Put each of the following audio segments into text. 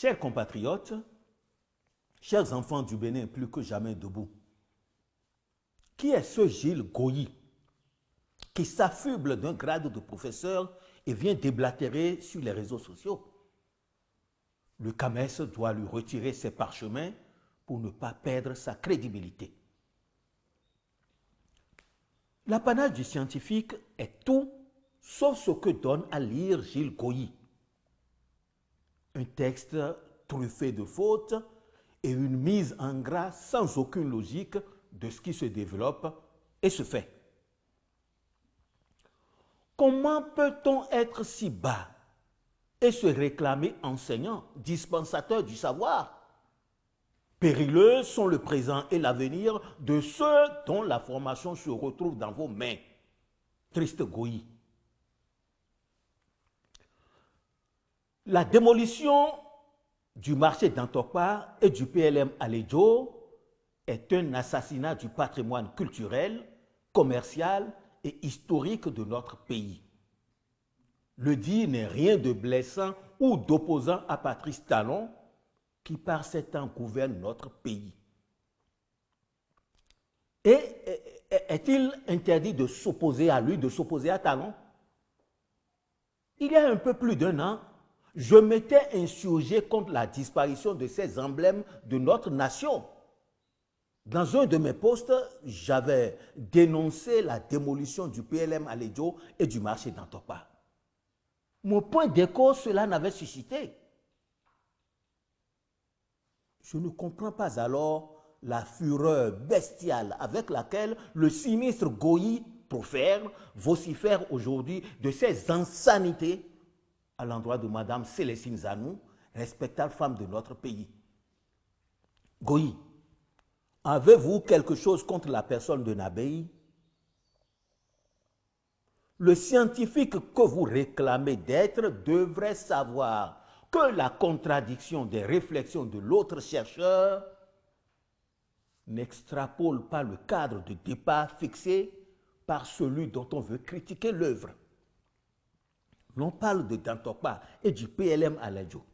Chers compatriotes, chers enfants du Bénin plus que jamais debout, qui est ce Gilles Goyi qui s'affuble d'un grade de professeur et vient déblatérer sur les réseaux sociaux? Le CAMES doit lui retirer ses parchemins pour ne pas perdre sa crédibilité. L'apanage du scientifique est tout sauf ce que donne à lire Gilles Goyi. Un texte truffé de fautes et une mise en gras sans aucune logique de ce qui se développe et se fait. Comment peut-on être si bas et se réclamer enseignant, dispensateur du savoir? Périlleux sont le présent et l'avenir de ceux dont la formation se retrouve dans vos mains. Triste Goyi. La démolition du marché d'Antokpa et du PLM Aledjo est un assassinat du patrimoine culturel, commercial et historique de notre pays. Le dire n'est rien de blessant ou d'opposant à Patrice Talon, qui par 7 ans gouverne notre pays. Et est-il interdit de s'opposer à lui, de s'opposer à Talon? Il y a un peu plus d'1 an, je m'étais insurgé contre la disparition de ces emblèmes de notre nation. Dans un de mes posts, j'avais dénoncé la démolition du PLM Aledjo et du marché d'Antokpa. Mon point d'écho, cela n'avait suscité. Je ne comprends pas alors la fureur bestiale avec laquelle le sinistre Goyi profère, vocifère aujourd'hui de ces insanités à l'endroit de Mme Célestine Zanou, respectable femme de notre pays. Goyi, avez-vous quelque chose contre la personne de Nabéi? Le scientifique que vous réclamez d'être devrait savoir que la contradiction des réflexions de l'autre chercheur n'extrapole pas le cadre de départ fixé par celui dont on veut critiquer l'œuvre. L'on parle de Dantokpa et du PLM Aledjo.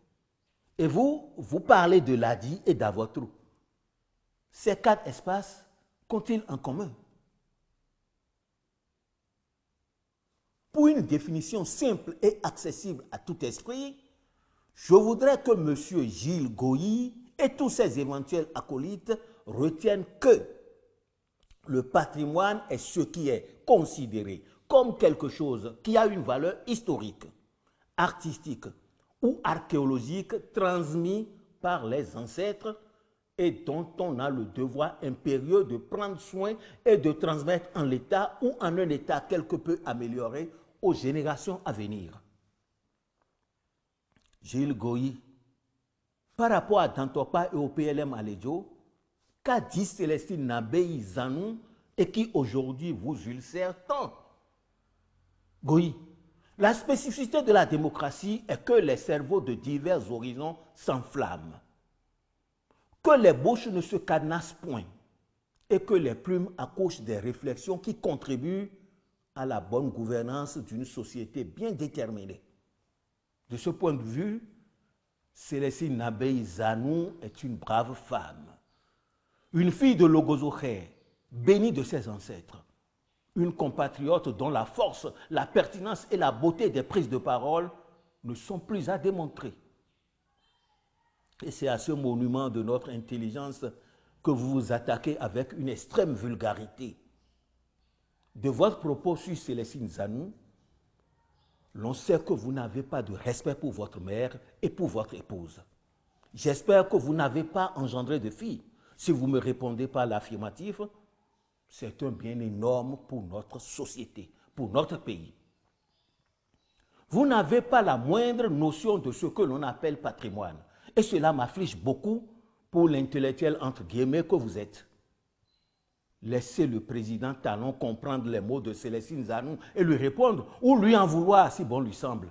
Et vous parlez de l'ADI et d'Avotrou. Ces 4 espaces qu'ont-ils en commun? Pour une définition simple et accessible à tout esprit, je voudrais que M. Gilles Goyi et tous ses éventuels acolytes retiennent que le patrimoine est ce qui est considéré comme quelque chose qui a une valeur historique, artistique ou archéologique transmis par les ancêtres et dont on a le devoir impérieux de prendre soin et de transmettre en l'état ou en un état quelque peu amélioré aux générations à venir. Gilles Goyi, par rapport à Dantokpa et au PLM Aledjo, qu'a dit Célestine Nabéi Zanou et qui aujourd'hui vous ulcère tant? Goyi, la spécificité de la démocratie est que les cerveaux de divers horizons s'enflamment, que les bouches ne se cadenassent point et que les plumes accouchent des réflexions qui contribuent à la bonne gouvernance d'une société bien déterminée. De ce point de vue, Célestine Nabéi Zanou est une brave femme, une fille de Logozokhe, bénie de ses ancêtres, une compatriote dont la force, la pertinence et la beauté des prises de parole ne sont plus à démontrer. Et c'est à ce monument de notre intelligence que vous vous attaquez avec une extrême vulgarité. De votre propos sur Célestine Zanou, l'on sait que vous n'avez pas de respect pour votre mère et pour votre épouse. J'espère que vous n'avez pas engendré de fille. Si vous me répondez par l'affirmatif, c'est un bien énorme pour notre société, pour notre pays. Vous n'avez pas la moindre notion de ce que l'on appelle patrimoine. Et cela m'afflige beaucoup pour l'intellectuel entre guillemets que vous êtes. Laissez le président Talon comprendre les mots de Célestine Zanou et lui répondre ou lui en vouloir si bon lui semble.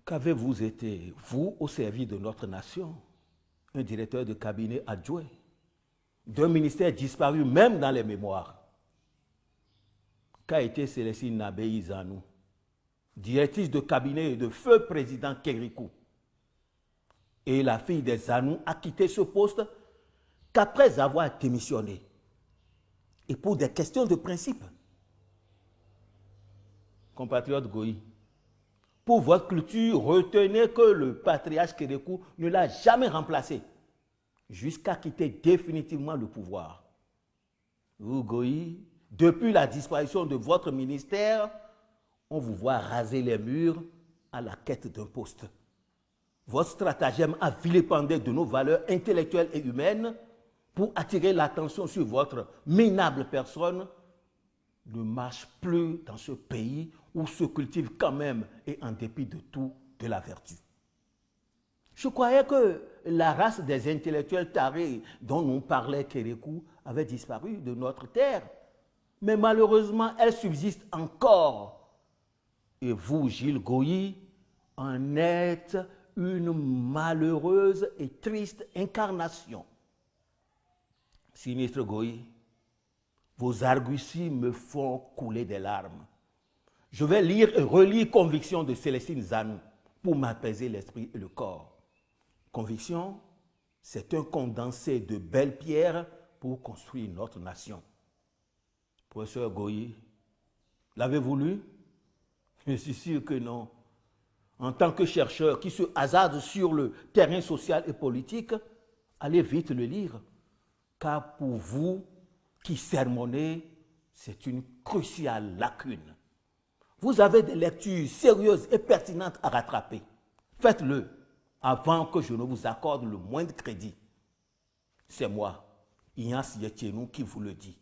Qu'avez-vous été, vous, au service de notre nation, un directeur de cabinet adjoint, d'un ministère disparu même dans les mémoires? Qu'a été Célestine Nabéi Zanou? directrice de cabinet de feu président Kérékou. Et la fille des Zanou a quitté ce poste qu'après avoir démissionné. Et pour des questions de principe. Compatriote Goï, pour votre culture, retenez que le patriarche Kérékou ne l'a jamais remplacé jusqu'à quitter définitivement le pouvoir. Vous, Goï, depuis la disparition de votre ministère, on vous voit raser les murs à la quête d'un poste. Votre stratagème a vilipendé de nos valeurs intellectuelles et humaines pour attirer l'attention sur votre minable personne ne marche plus dans ce pays où se cultive quand même et en dépit de tout de la vertu. Je croyais que la race des intellectuels tarés dont nous parlait Kérékou avait disparu de notre terre. Mais malheureusement, elle subsiste encore. Et vous, Gilles Goï, en êtes une malheureuse et triste incarnation. Sinistre Goï, vos arguties me font couler des larmes. Je vais lire et relire Conviction de Célestine Zanou pour m'apaiser l'esprit et le corps. Conviction, c'est un condensé de belles pierres pour construire notre nation. Professeur Goï, l'avez-vous lu? Je suis sûr que non. En tant que chercheur qui se hasarde sur le terrain social et politique, allez vite le lire, car pour vous qui sermonnez, c'est une cruciale lacune. Vous avez des lectures sérieuses et pertinentes à rattraper. Faites-le avant que je ne vous accorde le moindre crédit. C'est moi, Ignace Yetienou, qui vous le dit.